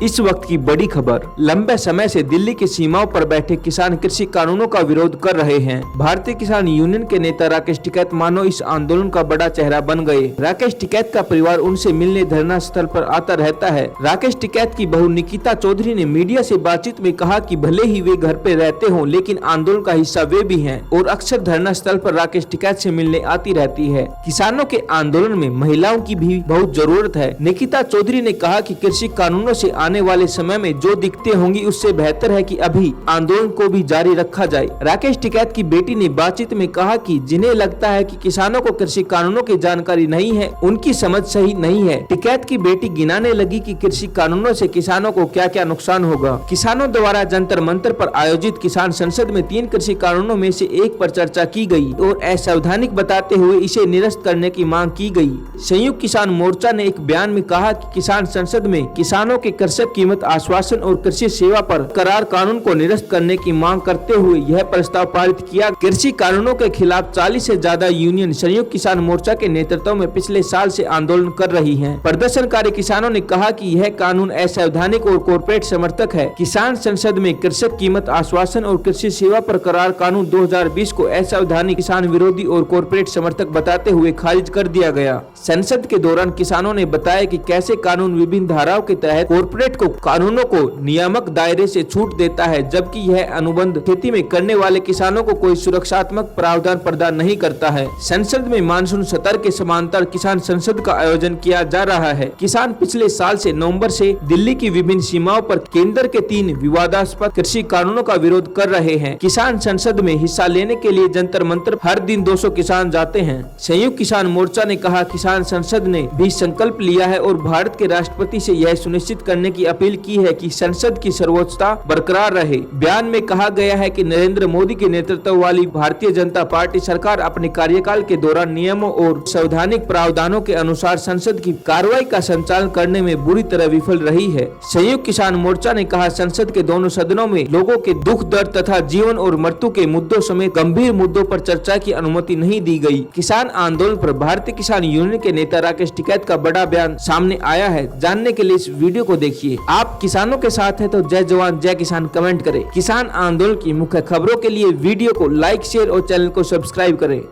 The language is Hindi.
इस वक्त की बड़ी खबर। लंबे समय से दिल्ली की सीमाओं पर बैठे किसान कृषि कानूनों का विरोध कर रहे हैं। भारतीय किसान यूनियन के नेता राकेश टिकैत मानो इस आंदोलन का बड़ा चेहरा बन गए। राकेश टिकैत का परिवार उनसे मिलने धरना स्थल पर आता रहता है। राकेश टिकैत की बहू निकिता चौधरी ने मीडिया से बातचीत में कहा कि भले ही वे घर पे रहते हों, लेकिन आंदोलन का हिस्सा वे भी हैं और अक्सर धरना स्थल पर राकेश टिकैत से मिलने आती रहती है। किसानों के आंदोलन में महिलाओं की भी बहुत जरूरत है। निकिता चौधरी ने कहा कि कृषि कानूनों से आने वाले समय में जो दिक्कतें होंगी, उससे बेहतर है कि अभी आंदोलन को भी जारी रखा जाए। राकेश टिकैत की बेटी ने बातचीत में कहा कि जिन्हें लगता है कि किसानों को कृषि कानूनों की जानकारी नहीं है, उनकी समझ सही नहीं है। टिकैत की बेटी गिनाने लगी कि कृषि कानूनों से किसानों को क्या क्या नुकसान होगा। किसानों द्वारा जंतर मंतर पर आयोजित किसान संसद में 3 कृषि कानूनों में से एक पर चर्चा की गई और असंवैधानिक बताते हुए इसे निरस्त करने की मांग की गई। संयुक्त किसान मोर्चा ने एक बयान में कहा कि किसान संसद में किसानों के कृषक कीमत आश्वासन और कृषि सेवा पर करार कानून को निरस्त करने की मांग करते हुए यह प्रस्ताव पारित किया। कृषि कानूनों के खिलाफ 40 से ज्यादा यूनियन संयुक्त किसान मोर्चा के नेतृत्व में पिछले साल से आंदोलन कर रही हैं। प्रदर्शनकारी किसानों ने कहा कि यह कानून असंवैधानिक और कॉर्पोरेट समर्थक है। किसान संसद में कृषक कीमत आश्वासन और कृषि सेवा पर करार कानून 2020 को असंवैधानिक, किसान विरोधी और कॉर्पोरेट समर्थक बताते हुए खारिज कर दिया गया। संसद के दौरान किसानों ने बताया कि कैसे कानून विभिन्न धाराओं के तहत कॉर्पोरेट को कानूनों को नियामक दायरे से छूट देता है, जबकि यह अनुबंध खेती में करने वाले किसानों को कोई सुरक्षात्मक प्रावधान प्रदान नहीं करता है। संसद में मानसून सत्र के समांतर किसान संसद का आयोजन किया जा रहा है। किसान पिछले साल से नवंबर से दिल्ली की विभिन्न सीमाओं पर केंद्र के 3 विवादास्पद कृषि कानूनों का विरोध कर रहे हैं। किसान संसद में हिस्सा लेने के लिए जंतर मंतर हर दिन 200 किसान जाते हैं। संयुक्त किसान मोर्चा ने कहा, किसान संसद ने भी संकल्प लिया है और भारत के राष्ट्रपति से यह सुनिश्चित करने की अपील की है कि संसद की सर्वोच्चता बरकरार रहे। बयान में कहा गया है कि नरेंद्र मोदी के नेतृत्व वाली भारतीय जनता पार्टी सरकार अपने कार्यकाल के दौरान नियमों और संवैधानिक प्रावधानों के अनुसार संसद की कार्रवाई का संचालन करने में बुरी तरह विफल रही है। संयुक्त किसान मोर्चा ने कहा, संसद के दोनों सदनों में लोगों के दुख दर्द तथा जीवन और मृत्यु के मुद्दों समेत गंभीर मुद्दों पर चर्चा की अनुमति नहीं दी गई। किसान आंदोलन पर भारतीय किसान यूनियन के नेता राकेश टिकैत का बड़ा बयान सामने आया है। जानने के लिए इस वीडियो को देखिए। आप किसानों के साथ है तो जय जवान जय किसान कमेंट करें। किसान आंदोलन की मुख्य खबरों के लिए वीडियो को लाइक, शेयर और चैनल को सब्सक्राइब करें।